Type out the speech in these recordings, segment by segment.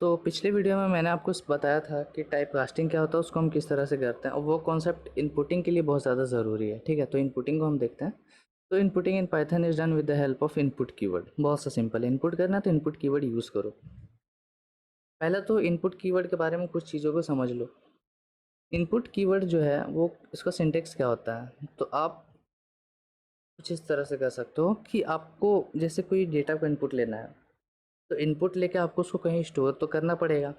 तो पिछले वीडियो में मैंने आपको बताया था कि टाइप कास्टिंग क्या होता है, उसको हम किस तरह से करते हैं और वो कॉन्सेप्ट इनपुटिंग के लिए बहुत ज़्यादा ज़रूरी है। ठीक है, तो इनपुटिंग को हम देखते हैं। तो inputting in Python is done with the help of input keyword. बहुत सा सिंपल है, इनपुट करना है तो इनपुट कीवर्ड यूज़ करो। पहले तो इनपुट कीवर्ड के बारे में कुछ चीज़ों को समझ लो। इनपुट कीवर्ड जो है वो इसका सिंटेक्स क्या होता है, तो आप कुछ इस तरह से कर सकते हो कि आपको जैसे कोई डेटा को इनपुट लेना है, तो इनपुट लेके आपको उसको कहीं स्टोर तो करना पड़ेगा।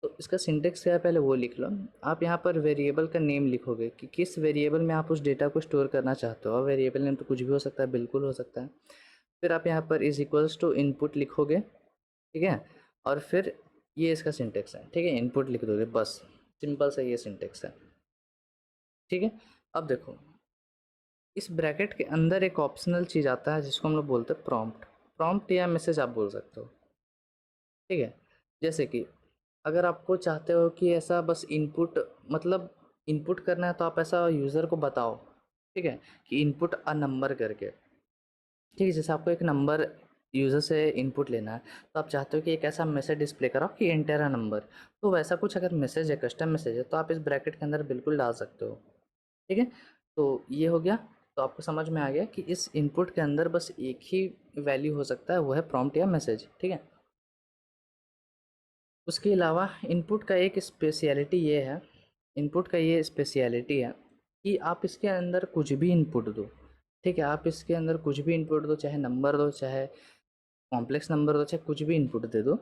तो इसका सिंटेक्स क्या है, पहले वो लिख लो। आप यहाँ पर वेरिएबल का नेम लिखोगे कि किस वेरिएबल में आप उस डेटा को स्टोर करना चाहते हो, और वेरिएबल नेम तो कुछ भी हो सकता है, बिल्कुल हो सकता है। फिर आप यहाँ पर इज इक्वल्स टू इनपुट लिखोगे, ठीक है। और फिर ये इसका सिंटेक्स है, ठीक है, इनपुट लिख दोगे, बस सिंपल सा ये सिंटेक्स है, ठीक है। अब देखो, इस ब्रैकेट के अंदर एक ऑप्शनल चीज़ आता है जिसको हम लोग बोलते हैं प्रॉम्प्ट। प्रॉम्प्ट या मैसेज आप बोल सकते हो, ठीक है। जैसे कि अगर आपको चाहते हो कि ऐसा बस इनपुट, मतलब इनपुट करना है, तो आप ऐसा यूज़र को बताओ, ठीक है, कि इनपुट अ नंबर करके, ठीक है। जैसे आपको एक नंबर यूज़र से इनपुट लेना है, तो आप चाहते हो कि एक ऐसा मैसेज डिस्प्ले कराओ कि एंटर अ नंबर। तो वैसा कुछ अगर मैसेज है, कस्टम मैसेज है, तो आप इस ब्रैकेट के अंदर बिल्कुल डाल सकते हो, ठीक है। तो ये हो गया। तो आपको समझ में आ गया कि इस इनपुट के अंदर बस एक ही वैल्यू हो सकता है, वो है प्रॉम्प्ट या मैसेज, ठीक है। उसके अलावा इनपुट का एक स्पेशलिटी ये है, इनपुट का ये स्पेशलिटी है कि आप इसके अंदर कुछ भी इनपुट दो, ठीक है। आप इसके अंदर कुछ भी इनपुट दो, चाहे नंबर दो, चाहे कॉम्प्लेक्स नंबर दो, चाहे कुछ भी इनपुट दे दो,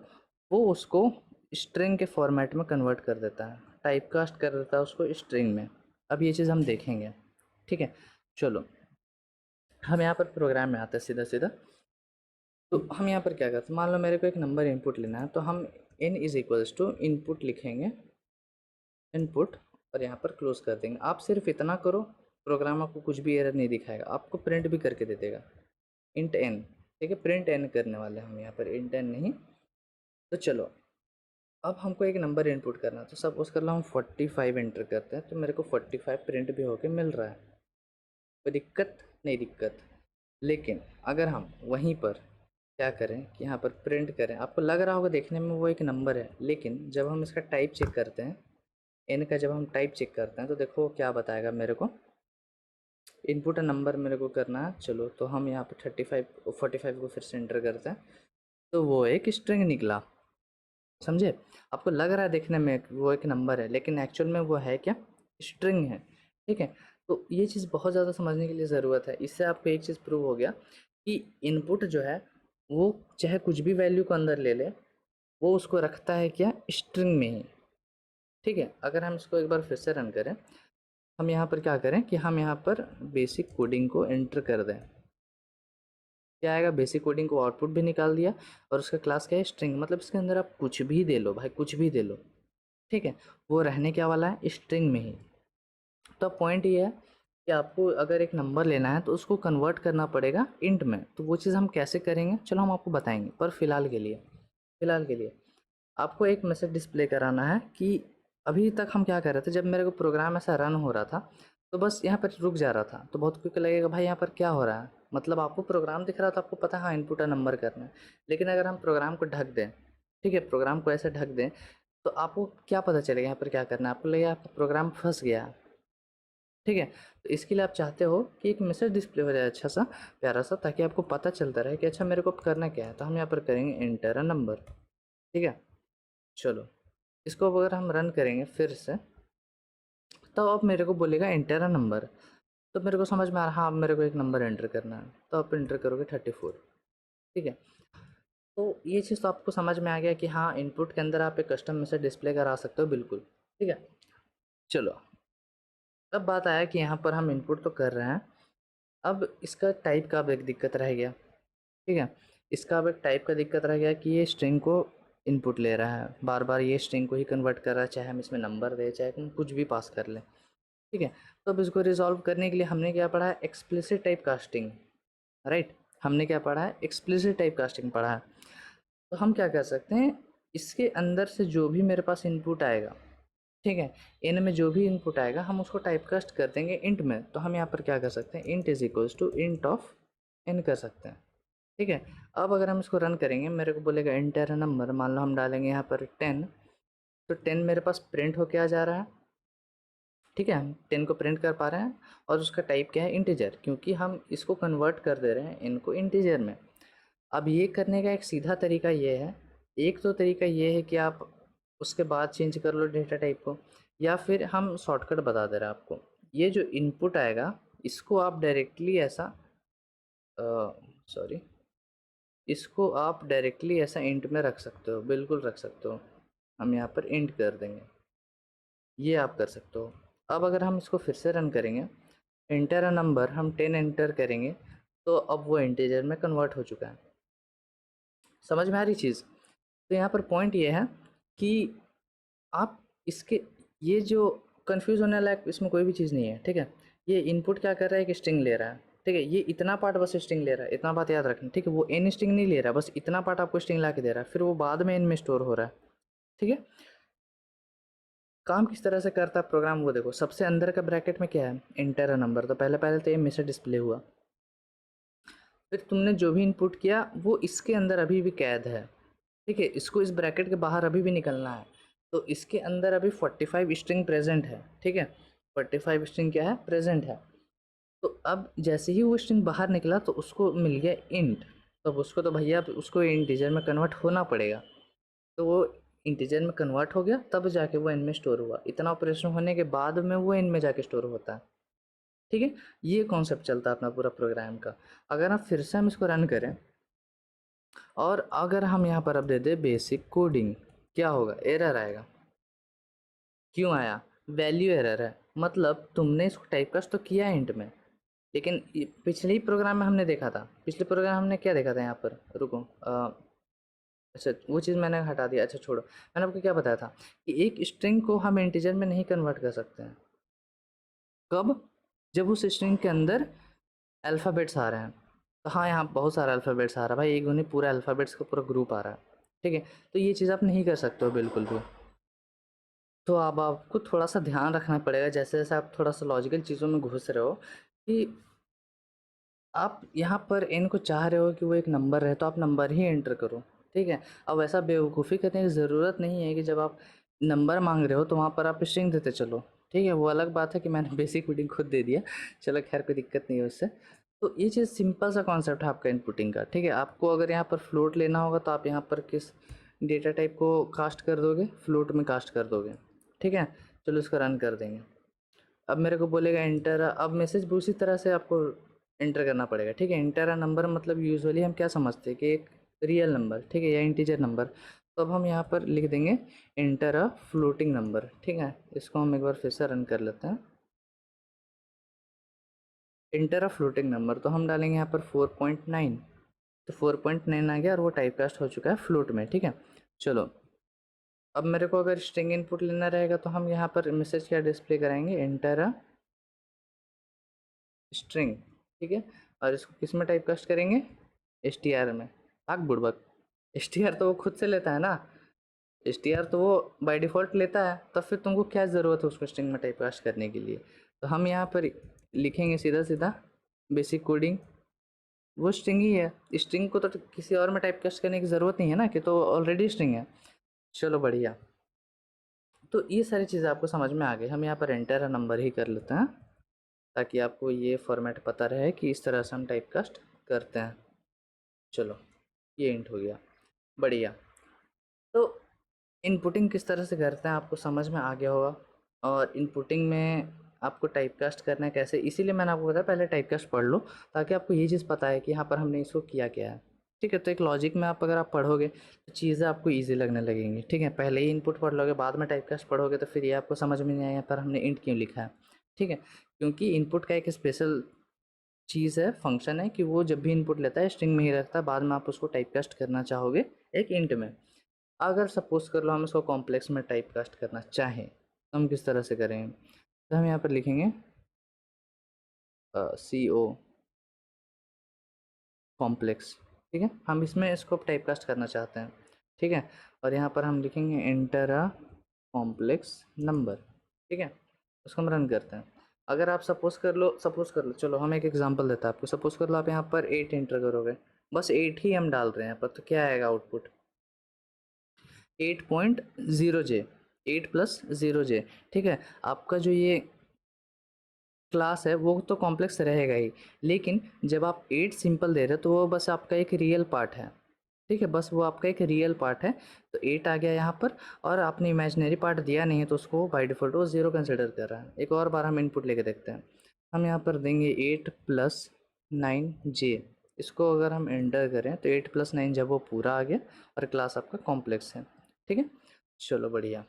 वो उसको स्ट्रिंग के फॉर्मेट में कन्वर्ट कर देता है, टाइप कास्ट कर देता है उसको स्ट्रिंग में। अब ये चीज़ हम देखेंगे, ठीक है। चलो, हम यहाँ पर प्रोग्राम में आते हैं सीधा सीधा। तो हम यहाँ पर क्या करते हैं, मान लो मेरे को एक नंबर इनपुट लेना है, तो हम n is equals to input लिखेंगे, इनपुट, और यहाँ पर क्लोज कर देंगे। आप सिर्फ इतना करो, प्रोग्राम आपको कुछ भी एरर नहीं दिखाएगा, आपको प्रिंट भी करके दे देगा इंट n, ठीक है। प्रिंट n करने वाले हम यहाँ पर, इंट n नहीं। तो चलो, अब हमको एक नंबर इनपुट करना है, तो सपोज कर लो हम 45 एंटर करते हैं, तो मेरे को 45 प्रिंट भी होके मिल रहा है, कोई दिक्कत नहीं, दिक्कत। लेकिन अगर हम वहीं पर क्या करें कि यहाँ पर प्रिंट करें, आपको लग रहा होगा देखने में वो एक नंबर है, लेकिन जब हम इसका टाइप चेक करते हैं, एन का जब हम टाइप चेक करते हैं, तो देखो क्या बताएगा मेरे को। इनपुट नंबर मेरे को करना है, चलो तो हम यहाँ पर 45 को फिर से एंटर करते हैं, तो वो एक स्ट्रिंग निकला, समझे। आपको लग रहा है देखने में वो एक नंबर है, लेकिन एक्चुअल में वो है क्या, स्ट्रिंग है, ठीक है। तो ये चीज़ बहुत ज़्यादा समझने के लिए ज़रूरत है। इससे आपको एक चीज़ प्रूव हो गया कि इनपुट जो है वो चाहे कुछ भी वैल्यू को अंदर ले ले, वो उसको रखता है क्या, स्ट्रिंग में ही, ठीक है। अगर हम इसको एक बार फिर से रन करें, हम यहाँ पर क्या करें कि हम यहाँ पर बेसिक कोडिंग को एंटर कर दें, क्या आएगा, बेसिक कोडिंग को आउटपुट भी निकाल दिया, और उसका क्लास क्या है, स्ट्रिंग। मतलब इसके अंदर आप कुछ भी दे लो भाई, कुछ भी दे लो, ठीक है, वो रहने क्या वाला है, स्ट्रिंग में ही। तो पॉइंट ये है कि आपको अगर एक नंबर लेना है, तो उसको कन्वर्ट करना पड़ेगा इंट में। तो वो चीज़ हम कैसे करेंगे, चलो हम आपको बताएंगे, पर फिलहाल के लिए आपको एक मैसेज डिस्प्ले कराना है कि अभी तक हम क्या कर रहे थे, जब मेरे को प्रोग्राम ऐसा रन हो रहा था, तो बस यहाँ पर रुक जा रहा था। तो बहुत क्विक लगेगा भाई यहाँ पर क्या हो रहा है, मतलब आपको प्रोग्राम दिख रहा था, आपको पता है हाँ इनपुट नंबर करना है। लेकिन अगर हम प्रोग्राम को ढक दें, ठीक है, प्रोग्राम को ऐसे ढक दें, तो आपको क्या पता चलेगा यहाँ पर क्या करना है, आपको लगेगा आपका प्रोग्राम फंस गया, ठीक है। तो इसके लिए आप चाहते हो कि एक मैसेज डिस्प्ले हो जाए अच्छा सा, प्यारा सा, ताकि आपको पता चलता रहे कि अच्छा मेरे को अब करना क्या है। तो हम यहाँ पर करेंगे एंटर अ नंबर, ठीक है। चलो, इसको अब अगर हम रन करेंगे फिर से, तो अब मेरे को बोलेगा एंटर अ नंबर। तो मेरे को समझ में आ रहा, हाँ अब मेरे को एक नंबर एंटर करना है, तो आप एंटर करोगे 34, ठीक है। तो ये चीज़ तो आपको समझ में आ गया कि हाँ इनपुट के अंदर आप एक कस्टम मैसेज डिस्प्ले करा सकते हो, बिल्कुल, ठीक है। चलो, अब बात आया कि यहाँ पर हम इनपुट तो कर रहे हैं, अब इसका टाइप का अब एक दिक्कत रह गया, ठीक है। इसका अब एक टाइप का दिक्कत रह गया कि ये स्ट्रिंग को इनपुट ले रहा है, बार बार ये स्ट्रिंग को ही कन्वर्ट कर रहा है, चाहे हम इसमें नंबर दें, चाहे हम कुछ भी पास कर लें, ठीक है। तो अब इसको रिजॉल्व करने के लिए हमने क्या पढ़ा है, एक्सप्लिसिट टाइप कास्टिंग, राइट। हमने क्या पढ़ा है, एक्सप्लिसिट टाइप कास्टिंग पढ़ा है। तो हम क्या कर सकते हैं, इसके अंदर से जो भी मेरे पास इनपुट आएगा, ठीक है, इन में जो भी इनपुट आएगा हम उसको टाइप कास्ट कर देंगे इंट में। तो हम यहाँ पर क्या कर सकते हैं, int is equals to int of n कर सकते हैं, ठीक है। अब अगर हम इसको रन करेंगे, मेरे को बोलेगा एंटर नंबर, मान लो हम डालेंगे यहाँ पर 10, तो 10 मेरे पास प्रिंट होके आ जा रहा है। ठीक है, हम 10 को प्रिंट कर पा रहे हैं और उसका टाइप क्या है, इंटीजर, क्योंकि हम इसको कन्वर्ट कर दे रहे हैं इनको इंटीजर में। अब ये करने का एक सीधा तरीका ये है, एक तो तरीका ये है कि आप उसके बाद चेंज कर लो डेटा टाइप को, या फिर हम शॉर्टकट बता दे रहे हैं आपको। ये जो इनपुट आएगा इसको आप डायरेक्टली ऐसा सॉरी इसको आप डायरेक्टली ऐसा इंट में रख सकते हो, बिल्कुल रख सकते हो। हम यहाँ पर इंट कर देंगे, ये आप कर सकते हो। अब अगर हम इसको फिर से रन करेंगे, एंटर अ नंबर, हम 10 एंटर करेंगे, तो अब वो इंटीजर में कन्वर्ट हो चुका है। समझ में आ रही चीज़? तो यहाँ पर पॉइंट ये है कि आप इसके, ये जो कंफ्यूज होने लायक इसमें कोई भी चीज़ नहीं है। ठीक है, ये इनपुट क्या कर रहा है, एक स्ट्रिंग ले रहा है। ठीक है, ये इतना पार्ट बस स्ट्रिंग ले रहा है, इतना बात याद रखना। ठीक है, वो एन स्ट्रिंग नहीं ले रहा, बस इतना पार्ट आपको स्ट्रिंग ला के दे रहा है, फिर वो बाद में एन में स्टोर हो रहा है। ठीक है, काम किस तरह से करता है प्रोग्राम वो देखो। सबसे अंदर का ब्रैकेट में क्या है, एंटर अ नंबर, तो पहले पहले तो ये मैसेज डिस्प्ले हुआ। फिर तुमने जो भी इनपुट किया वो इसके अंदर अभी भी कैद है। ठीक है, इसको इस ब्रैकेट के बाहर अभी भी निकलना है, तो इसके अंदर अभी 45 स्ट्रिंग प्रेजेंट है। ठीक है, 45 स्ट्रिंग क्या है, प्रेजेंट है। तो अब जैसे ही वो स्ट्रिंग बाहर निकला तो उसको मिल गया इंट, तब उसको तो भैया उसको इंटीजर में कन्वर्ट होना पड़ेगा। तो वो इंटीजर में कन्वर्ट हो गया, तब जाके वो एन में स्टोर हुआ। इतना ऑपरेशन होने के बाद में वो एन में जाके स्टोर होता है। ठीक है, ये कॉन्सेप्ट चलता है अपना पूरा प्रोग्राम का। अगर आप फिर से हम इसको रन करें और अगर हम यहाँ पर अब दे दें बेसिक कोडिंग, क्या होगा, एरर आएगा। क्यों आया, वैल्यू एरर है, मतलब तुमने इसको टाइपकास्ट तो किया है इंट में, लेकिन पिछले ही प्रोग्राम में हमने देखा था, पिछले प्रोग्राम हमने क्या देखा था यहाँ पर, रुको अच्छा वो चीज़ मैंने हटा दिया, अच्छा छोड़ो। मैंने आपको क्या बताया था कि एक स्ट्रिंग को हम इंटीजर में नहीं कन्वर्ट कर सकते हैं। कब, जब उस स्ट्रिंग के अंदर अल्फ़ाबेट्स आ रहे हैं। तो हाँ, यहाँ बहुत सारा अल्फ़ाबेट्स आ रहा है भाई, एक नहीं, पूरा अल्फ़ाबेट्स का पूरा ग्रुप आ रहा है। ठीक है, तो ये चीज़ आप नहीं कर सकते हो बिल्कुल भी। तो अब आपको थोड़ा सा ध्यान रखना पड़ेगा, जैसे जैसे आप थोड़ा सा लॉजिकल चीज़ों में घुस रहे हो, कि आप यहाँ पर एन को चाह रहे हो कि वो एक नंबर है, तो आप नंबर ही एंटर करो। ठीक है, अब ऐसा बेवकूफ़ी करने की ज़रूरत नहीं है कि जब आप नंबर मांग रहे हो तो वहाँ पर आप स्ट्रिंग देते चलो। ठीक है, वो अलग बात है कि मैंने बेसिक कोडिंग खुद दे दिया, चलो खैर कोई दिक्कत नहीं है उससे। तो ये चीज़ सिंपल सा कॉन्सेप्ट है आपका इनपुटिंग का। ठीक है, आपको अगर यहाँ पर फ्लोट लेना होगा तो आप यहाँ पर किस डेटा टाइप को कास्ट कर दोगे, फ्लोट में कास्ट कर दोगे। ठीक है, चलो इसको रन कर देंगे। अब मेरे को बोलेगा एंटर, अब मैसेज भी उसी तरह से आपको एंटर करना पड़ेगा। ठीक है, एंटर अ नंबर मतलब यूजुअली हम क्या समझते हैं कि एक रियल नंबर, ठीक है, या इंटीजर नंबर। तो अब हम यहाँ पर लिख देंगे एंटर अ फ्लोटिंग नंबर। ठीक है, इसको हम एक बार फिर से रन कर लेते हैं। एंटर अ फ्लोटिंग नंबर, तो हम डालेंगे यहाँ पर 4.9, तो 4.9 आ गया और वो टाइप कास्ट हो चुका है फ्लोट में। ठीक है, चलो अब मेरे को अगर स्ट्रिंग इनपुट लेना रहेगा तो हम यहाँ पर मैसेज क्या डिस्प्ले कराएंगे, एंटर अ स्ट्रिंग। ठीक है, और इसको किस में टाइप कास्ट करेंगे, एस टी आर में। आग बुड़बक, एस टी आर तो वो खुद से लेता है ना, एस टी आर तो वो बाय डिफ़ॉल्ट लेता है, तो फिर तुमको क्या ज़रूरत है उसको स्ट्रिंग में टाइप कास्ट करने के लिए। तो हम यहाँ पर लिखेंगे सीधा सीधा बेसिक कोडिंग, वो स्ट्रिंग ही है। स्ट्रिंग को तो किसी और में टाइप कास्ट करने की ज़रूरत नहीं है ना, कि तो ऑलरेडी स्ट्रिंग है। चलो बढ़िया, तो ये सारी चीज़ें आपको समझ में आ गई। हम यहाँ पर एंटर नंबर ही कर लेते हैं, ताकि आपको ये फॉर्मेट पता रहे कि इस तरह से हम टाइप कास्ट करते हैं। चलो ये इंट हो गया, बढ़िया। तो इनपुटिंग किस तरह से करते हैं आपको समझ में आ गया होगा, और इनपुटिंग में आपको टाइपकास्ट करना है कैसे, इसीलिए मैंने आपको बताया पहले टाइपकास्ट पढ़ लो, ताकि आपको ये चीज़ पता है कि यहाँ पर हमने इसको किया क्या है। ठीक है, तो एक लॉजिक में आप अगर आप पढ़ोगे तो चीज़ें आपको ईजी लगने लगेंगी। ठीक है, पहले ही इनपुट पढ़ लोगे, बाद में टाइपकास्ट पढ़ोगे तो फिर ये आपको समझ में नहीं आएगा पर हमने इंट क्यों लिखा है। ठीक है, क्योंकि इनपुट का एक स्पेशल चीज़ है, फंक्शन है, कि वो जब भी इनपुट लेता है स्ट्रिंग में ही रखता है, बाद में आप उसको टाइपकास्ट करना चाहोगे एक इंट में। अगर सपोज कर लो हम इसको कॉम्प्लेक्स में टाइपकास्ट करना चाहें तो हम किस तरह से करें, तो हम यहाँ पर लिखेंगे सी ओ कॉम्प्लेक्स। ठीक है, हम इसमें इसको टाइपकास्ट करना चाहते हैं। ठीक है, और यहाँ पर हम लिखेंगे एंटर अ कॉम्प्लेक्स नंबर। ठीक है, उसको हम रन करते हैं। अगर आप सपोज कर लो चलो हम एक एग्जांपल देते हैं आपको। सपोज कर लो आप यहाँ पर 8 एंटर करोगे, बस 8 ही हम डाल रहे हैं यहाँ पर, तो क्या आएगा आउटपुट 8.0j, 8 + 0j। ठीक है, आपका जो ये क्लास है वो तो कॉम्प्लेक्स रहेगा ही, लेकिन जब आप 8 सिंपल दे रहे हो तो वो बस आपका एक रियल पार्ट है। ठीक है, बस वो आपका एक रियल पार्ट है, तो 8 आ गया यहाँ पर, और आपने इमेजिनरी पार्ट दिया नहीं है तो उसको बाय डिफ़ॉल्ट वो 0 कंसिडर कर रहा है। एक और बार हम इनपुट लेके देखते हैं। हम यहाँ पर देंगे 8 + 9j। इसको अगर हम एंटर करें तो 8 + 9 जब वो पूरा आ गया और क्लास आपका कॉम्प्लेक्स है। ठीक है, चलो बढ़िया।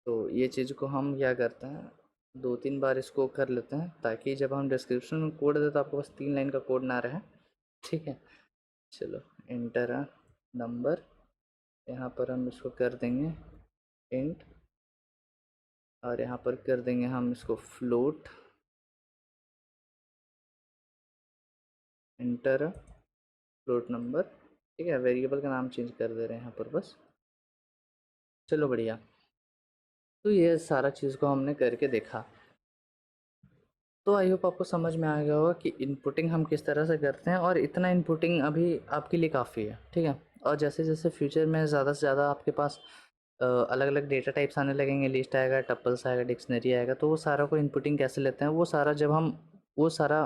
तो ये चीज़ को हम क्या करते हैं, 2-3 बार इसको कर लेते हैं ताकि जब हम डिस्क्रिप्शन में कोड दें तो आपके पास 3 लाइन का कोड ना रहे। ठीक है, चलो एंटर नंबर, यहाँ पर हम इसको कर देंगे इंट, और यहाँ पर कर देंगे हम इसको फ्लोट, एंटर फ्लोट नंबर। ठीक है, वेरिएबल का नाम चेंज कर दे रहे हैं यहाँ पर बस। चलो बढ़िया, तो ये सारा चीज़ को हमने करके देखा। तो आई होप आपको समझ में आ गया होगा कि इनपुटिंग हम किस तरह से करते हैं, और इतना इनपुटिंग अभी आपके लिए काफ़ी है। ठीक है, और जैसे जैसे फ्यूचर में ज़्यादा से ज़्यादा आपके पास अलग अलग डेटा टाइप्स आने लगेंगे, लिस्ट आएगा, टपल्स आएगा, डिक्शनरी आएगा, तो वो सारा को इनपुटिंग कैसे लेते हैं वो सारा, जब हम वो सारा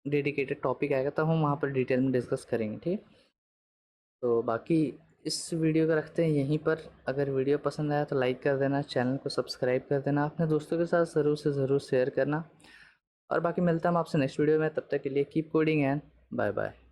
डेडिकेटेड टॉपिक आएगा तब हम वहाँ पर डिटेल में डिस्कस करेंगे। ठीक है, तो बाकी इस वीडियो को रखते हैं यहीं पर। अगर वीडियो पसंद आया तो लाइक कर देना, चैनल को सब्सक्राइब कर देना, अपने दोस्तों के साथ ज़रूर से ज़रूर शेयर करना, और बाकी मिलता है हम आपसे नेक्स्ट वीडियो में। तब तक के लिए keep coding and bye bye.